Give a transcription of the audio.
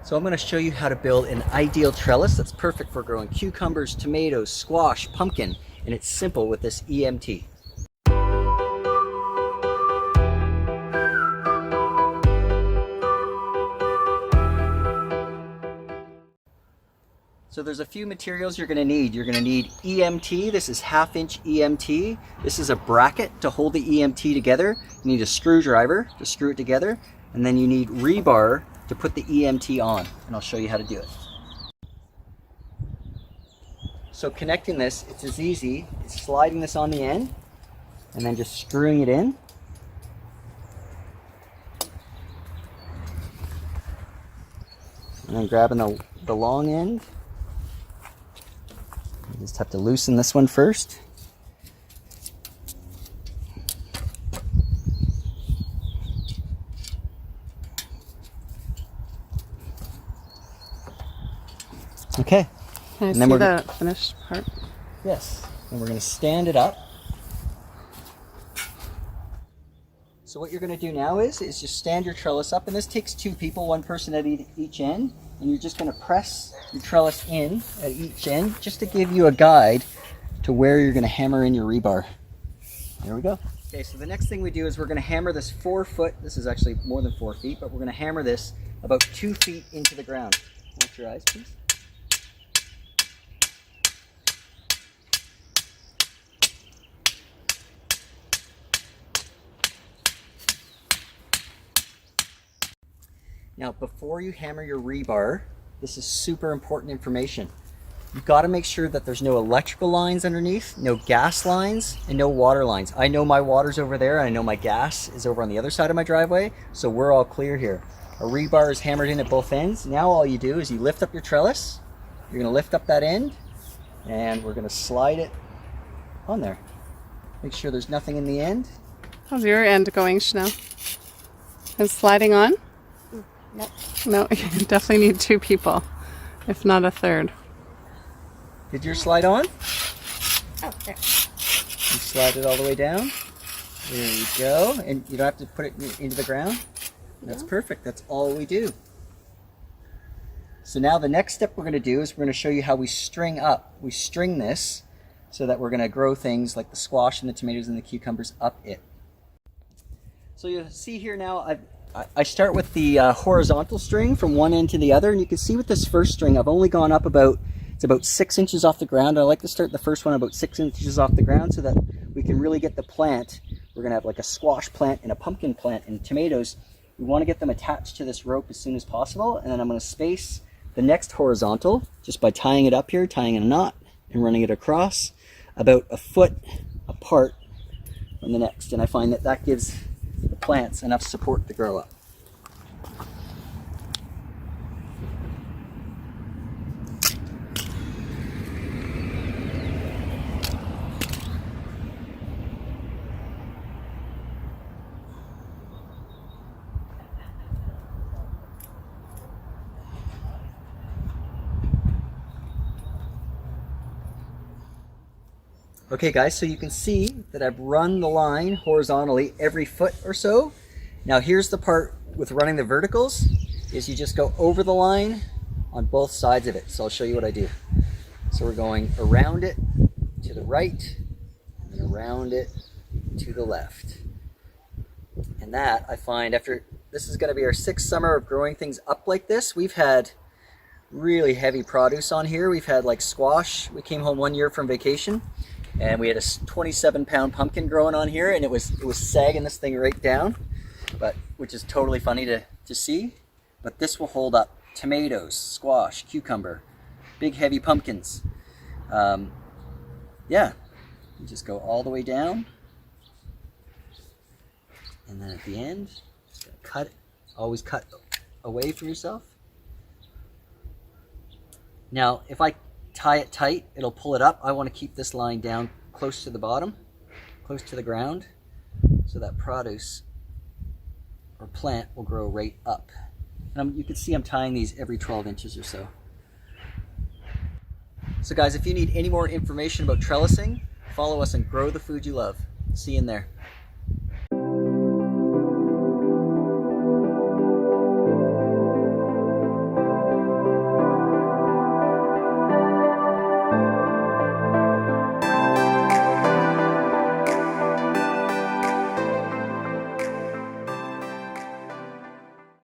So I'm going to show you how to build an ideal trellis that's perfect for growing cucumbers, tomatoes, squash, pumpkin, and it's simple with this EMT. So there's a few materials you're going to need. You're going to need EMT. This is 1/2-inch EMT. This is a bracket to hold the EMT together. You need a screwdriver to screw it together, and then you need rebar to put the EMT on, and I'll show you how to do it. So connecting this, it's as easy as sliding this on the end and then just screwing it in. And then grabbing the long end. You just have to loosen this one first. Okay. Can I see the finished part? Yes. And we're going to stand it up. So what you're going to do now is just stand your trellis up, and this takes 2 people, 1 person at each end, and you're just going to press your trellis in at each end just to give you a guide to where you're going to hammer in your rebar. There we go. Okay, so the next thing we do is we're going to hammer this 4 foot, this is actually more than 4 feet, but we're going to hammer this about 2 feet into the ground. Watch your eyes, please. Now, before you hammer your rebar, this is super important information. You've got to make sure that there's no electrical lines underneath, no gas lines, and no water lines. I know my water's over there, and I know my gas is over on the other side of my driveway, so we're all clear here. A rebar is hammered in at both ends. Now all you do is you lift up your trellis, you're going to lift up that end, and we're going to slide it on there. Make sure there's nothing in the end. How's your end going, Chanel? Is sliding on? No, you definitely need 2 people, if not a third. Did yours slide on? Oh, there. You slide it all the way down. There you go. And you don't have to put it into the ground. That's perfect. That's all we do. So now the next step we're going to do is we're going to show you how we string up. We string this so that we're going to grow things like the squash and the tomatoes and the cucumbers up it. So you'll see here now I start with the horizontal string from one end to the other, and you can see with this first string I've only gone up about 6 inches off the ground. I like to start the first one about 6 inches off the ground so that we can really get the plant. We're going to have like a squash plant and a pumpkin plant and tomatoes. We want to get them attached to this rope as soon as possible, and then I'm going to space the next horizontal just by tying it up here, tying a knot and running it across about 1 foot apart from the next, and I find that that gives the plants enough support to grow up. Okay guys, so you can see that I've run the line horizontally every foot or so. Now here's the part with running the verticals, is you just go over the line on both sides of it. So I'll show you what I do. So we're going around it to the right and around it to the left. And that I find after, this is going to be our 6th summer of growing things up like this. We've had really heavy produce on here. We've had like squash. We came home one year from vacation, and we had a 27-pound pumpkin growing on here, and it was sagging this thing right down, but which is totally funny to see. But this will hold up tomatoes, squash, cucumber, big heavy pumpkins. Yeah, you just go all the way down, and then at the end, just gonna cut it. Always cut away from yourself. Now, if I tie it tight, it'll pull it up. I want to keep this line down close to the bottom, close to the ground, so that produce or plant will grow right up. And you can see I'm tying these every 12 inches or so. So guys, if you need any more information about trellising, follow us and grow the food you love. See you in there.